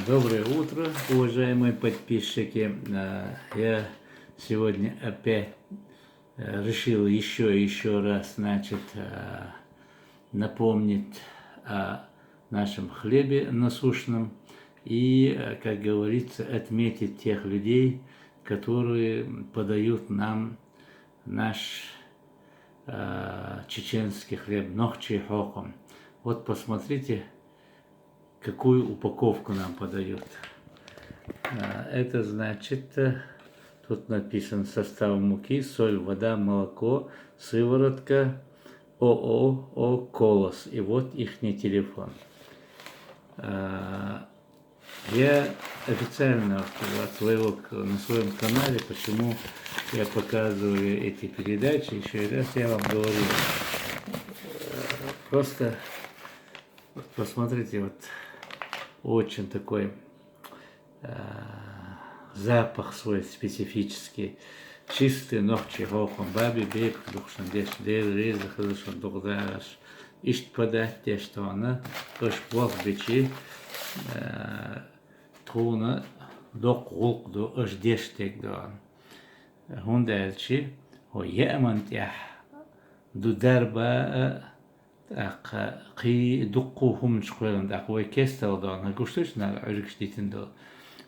Доброе утро, уважаемые подписчики. Я сегодня опять решил еще раз, напомнить о нашем хлебе насущном и, как говорится, отметить тех людей, которые подают нам наш чеченский хлеб, нохчи хоком. Вот посмотрите, какую упаковку нам подают. Это значит, тут написан состав муки, соль, вода, молоко, сыворотка, ООО «Колос». И вот их телефон. Я официально на своем канале, почему я показываю эти передачи, еще раз я вам говорю, просто посмотрите, вот очень такой запах свой специфический, чистый ногчи хоком, баби бейк, духшан деш, деш, деш, духдаш, ишт подать те, что она, тош плох бичи, труна, док гулк, до аж дештек, до хундальчи, о ямант ях, до дарба, قي دقوهم شقولن دقوي كيستل دون هكوشتش نال عرقشتيتن دول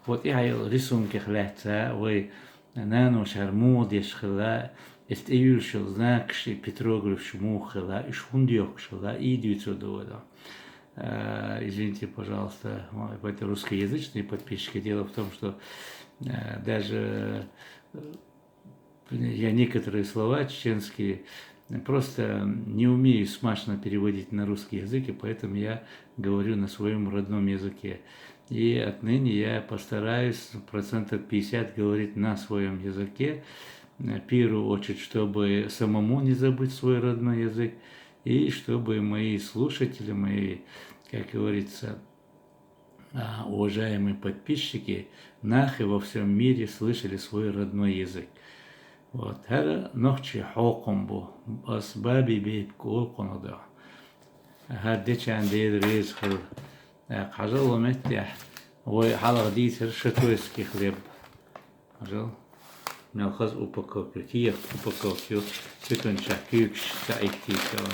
вот я рисунки хлятся, вы нану шармуд ешхла, есть июльшил знакши Петрограф шмухла, и шундёкшла, и дюцудода. Извините, пожалуйста, это русскоязычные подписчики. Дело в том, что даже я некоторые слова чеченские просто не умею смачно переводить на русский язык, и поэтому я говорю на своем родном языке. И отныне я постараюсь 50% говорить на своем языке, в первую очередь, чтобы самому не забыть свой родной язык, и чтобы мои слушатели, мои, как говорится, уважаемые подписчики, нах и во всем мире слышали свой родной язык. Вот, هذا نحكي حقوقهم بو أسبابي بيبكوا القناة هاديش عندي ريز خل حاجة متح وحلقة دي شتويسكي خليب حاجة نأخذ упаковку كيف упаковку تكون شكيك شايكتي كون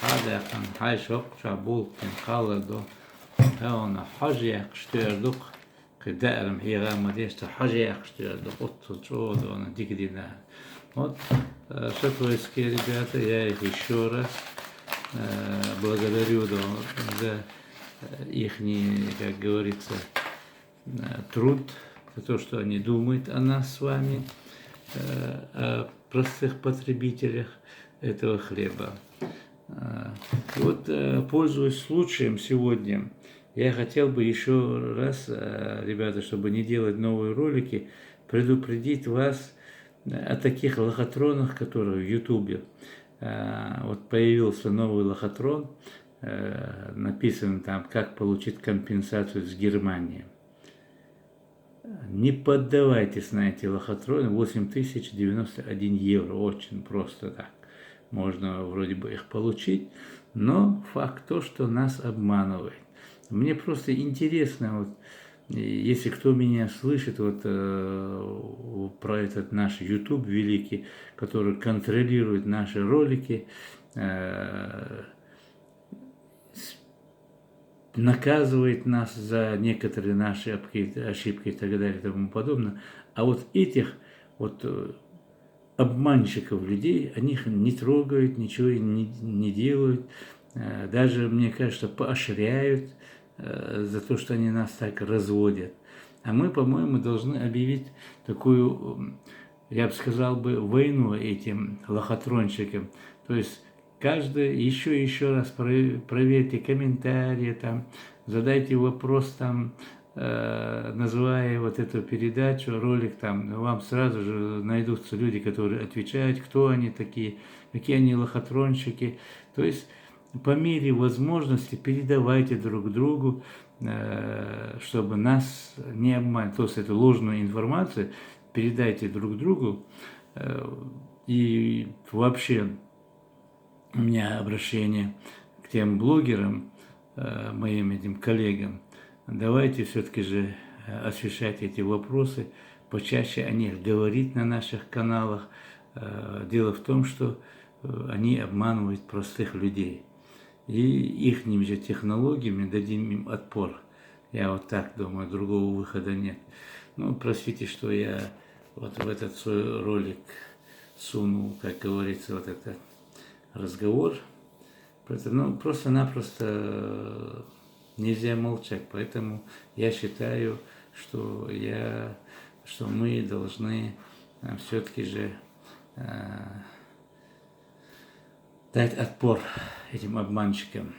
هذا كان هاي شوك شابول كان خالدو هون حاجة شتيردوك دائرم هي غامة ديشتا حاجة يخشتر دقوت جود وانا дигдина. Вот, шатвойские ребята, я их еще раз благодарю за их, как говорится, труд, за то, что они думают о нас с вами, о простых потребителях этого хлеба. Вот, пользуясь случаем сегодня, я хотел бы еще раз, ребята, чтобы не делать новые ролики, предупредить вас о таких лохотронах, которые в Ютубе. Вот появился новый лохотрон, написано там, как получить компенсацию с Германии. Не поддавайтесь на эти лохотроны, 8091 евро, очень просто так. Можно вроде бы их получить, но факт то, что нас обманывает. Мне просто интересно, вот, если кто меня слышит вот, про этот наш YouTube великий, который контролирует наши ролики, наказывает нас за некоторые наши ошибки и так далее и тому подобное. А вот этих вот обманщиков людей, они их не трогают, ничего не делают, даже, мне кажется, поощряют за то, что они нас так разводят. А мы, по-моему, должны объявить такую, я бы сказал, войну этим лохотронщикам. То есть каждый еще раз проверьте комментарии, там, задайте вопрос, там, называя вот эту передачу, ролик, там, вам сразу же найдутся люди, которые отвечают, кто они такие, какие они лохотронщики. То есть по мере возможности передавайте друг другу, чтобы нас не обманывать. То есть эту ложную информацию передайте друг другу. И вообще у меня обращение к тем блогерам, моим этим коллегам. давайте все-таки же освещать эти вопросы, почаще о них говорить на наших каналах. Дело в том, что они обманывают простых людей. И ихними же технологиями дадим им отпор. Я вот так думаю, другого выхода нет. Ну, простите, что я вот в этот свой ролик сунул, как говорится, вот этот разговор. Ну, просто-напросто нельзя молчать. Поэтому я считаю, что мы должны все-таки же дать отпор этим обманщикам.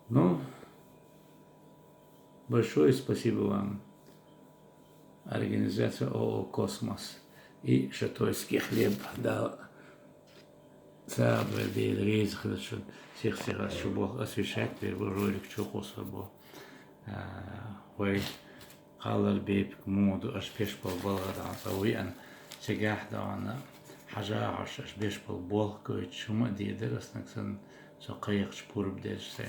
Ну, большое спасибо вам, организация ООО «Космос» и «Шатойский хлеб» дал Цабр Дейрейз, хорошо, всех раз, что Бог освещает первый ролик, что Хосабо. Ой, قال بيب موضو أشبيش بالبلغة عن طويقا سجاح دعنا حاجة عش أشبيش بالبلغ كويت شو ما دي درس نكسن سقيق شبور بديش سين